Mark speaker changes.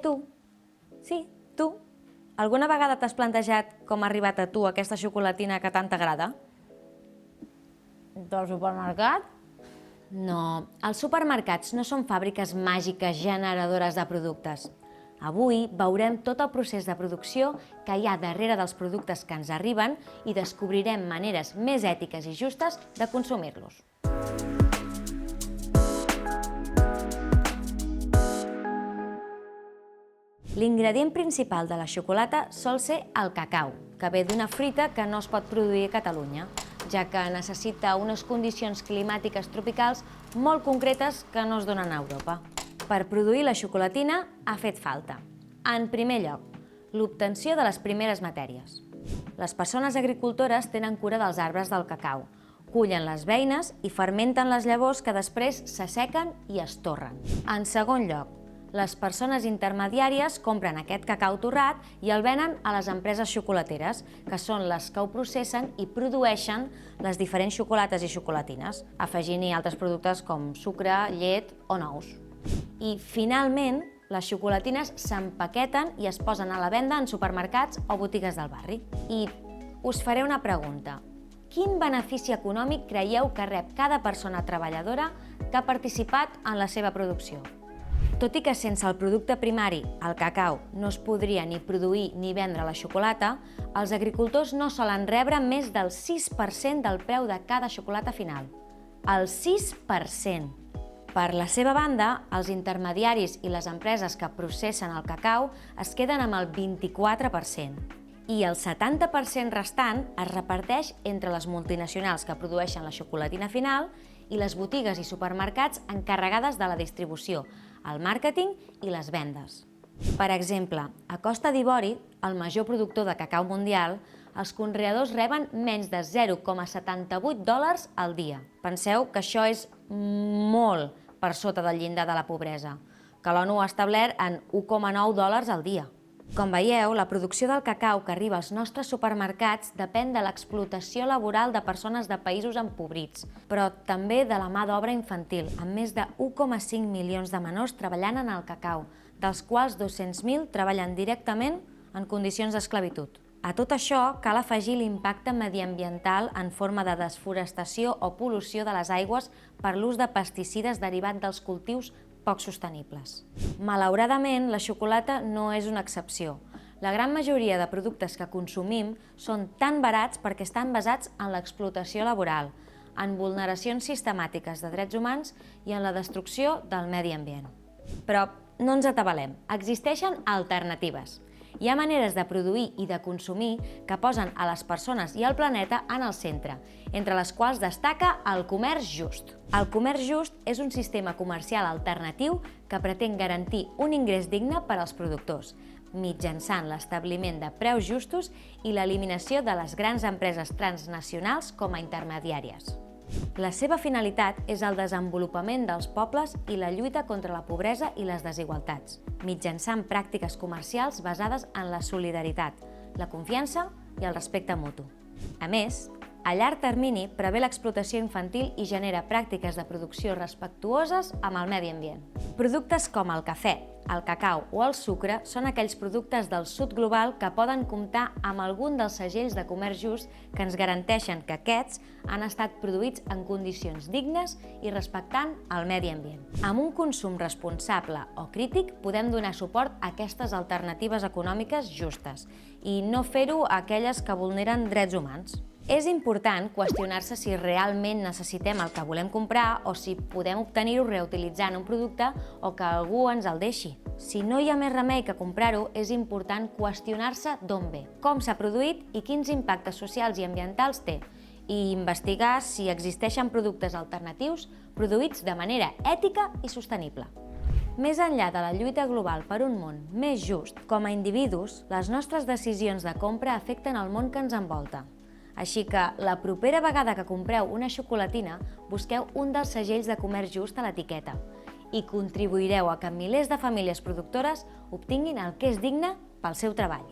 Speaker 1: Tu, sí, tu, alguna vegada t'has plantejat com ha arribat a tu aquesta xocolatina que tant t'agrada?
Speaker 2: Del supermercat?
Speaker 1: No, els supermercats no són fàbriques màgiques generadores de productes. Avui veurem tot el procés de producció que hi ha darrere dels productes que ens arriben i descobrirem maneres més ètiques i justes de consumir-los. L'ingredient principal de la xocolata sol ser el cacau, que ve d'una fruita que no es pot produir a Catalunya, ja que necessita unes condicions climàtiques tropicals molt concretes que no es donen a Europa. Per produir la xocolatina ha fet falta, en primer lloc, l'obtenció de les primeres matèries. Les persones agricultores tenen cura dels arbres del cacau, cullen les beines i fermenten les llavors que després s'assequen i es torren. En segon lloc, les persones intermediàries compren aquest cacau torrat i el venen a les empreses xocolateres, que són les que ho processen i produeixen les diferents xocolates i xocolatines, afegint-hi altres productes com sucre, llet o nous. I, finalment, les xocolatines s'empaqueten i es posen a la venda en supermercats o botigues del barri. I us faré una pregunta. Quin benefici econòmic creieu que rep cada persona treballadora que ha participat en la seva producció? Tot i que sense el producte primari, el cacau, no es podria ni produir ni vendre la xocolata, els agricultors no solen rebre més del 6% del preu de cada xocolata final. El 6%! Per la seva banda, els intermediaris i les empreses que processen el cacau es queden amb el 24%. I el 70% restant es reparteix entre les multinacionals que produeixen la xocolatina final i les botigues i supermercats encarregades de la distribució, el màrqueting i les vendes. Per exemple, a Costa d'Ivori, el major productor de cacau mundial, els conreadors reben menys de $0,78 al dia. Penseu que això és molt per sota del llindar de la pobresa, que l'ONU ha establert en $1,9 al dia. Com veieu, la producció del cacau que arriba als nostres supermercats depèn de l'explotació laboral de persones de països empobrits, però també de la mà d'obra infantil, amb més de 1,5 milions de menors treballant en el cacau, dels quals 200.000 treballen directament en condicions d'esclavitud. A tot això cal afegir l'impacte mediambiental en forma de desforestació o pol·lució de les aigües per l'ús de pesticides derivats dels cultius poc sostenibles. Malauradament, la xocolata no és una excepció. La gran majoria de productes que consumim són tan barats perquè estan basats en l'explotació laboral, en vulneracions sistemàtiques de drets humans i en la destrucció del medi ambient. Però no ens atabalem, existeixen alternatives. Hi ha maneres de produir i de consumir que posen a les persones i al planeta en el centre, entre les quals destaca el comerç just. El comerç just és un sistema comercial alternatiu que pretén garantir un ingrés digne per als productors, mitjançant l'establiment de preus justos i l'eliminació de les grans empreses transnacionals com a intermediàries. La seva finalitat és el desenvolupament dels pobles i la lluita contra la pobresa i les desigualtats, mitjançant pràctiques comercials basades en la solidaritat, la confiança i el respecte mutu. A més, a llarg termini prevé l'explotació infantil i genera pràctiques de producció respectuoses amb el medi ambient. Productes com el cafè, el cacau o el sucre són aquells productes del sud global que poden comptar amb algun dels segells de comerç just que ens garanteixen que aquests han estat produïts en condicions dignes i respectant el medi ambient. Amb un consum responsable o crític podem donar suport a aquestes alternatives econòmiques justes i no fer-ho a aquelles que vulneren drets humans. És important qüestionar-se si realment necessitem el que volem comprar o si podem obtenir-ho reutilitzant un producte o que algú ens el deixi. Si no hi ha més remei que comprar-ho, és important qüestionar-se d'on ve, com s'ha produït i quins impactes socials i ambientals té, i investigar si existeixen productes alternatius produïts de manera ètica i sostenible. Més enllà de la lluita global per un món més just, com a individus, les nostres decisions de compra afecten el món que ens envolta. Així que, la propera vegada que compreu una xocolatina, busqueu un dels segells de comerç just a l'etiqueta i contribuireu a que milers de famílies productores obtinguin el que és digne pel seu treball.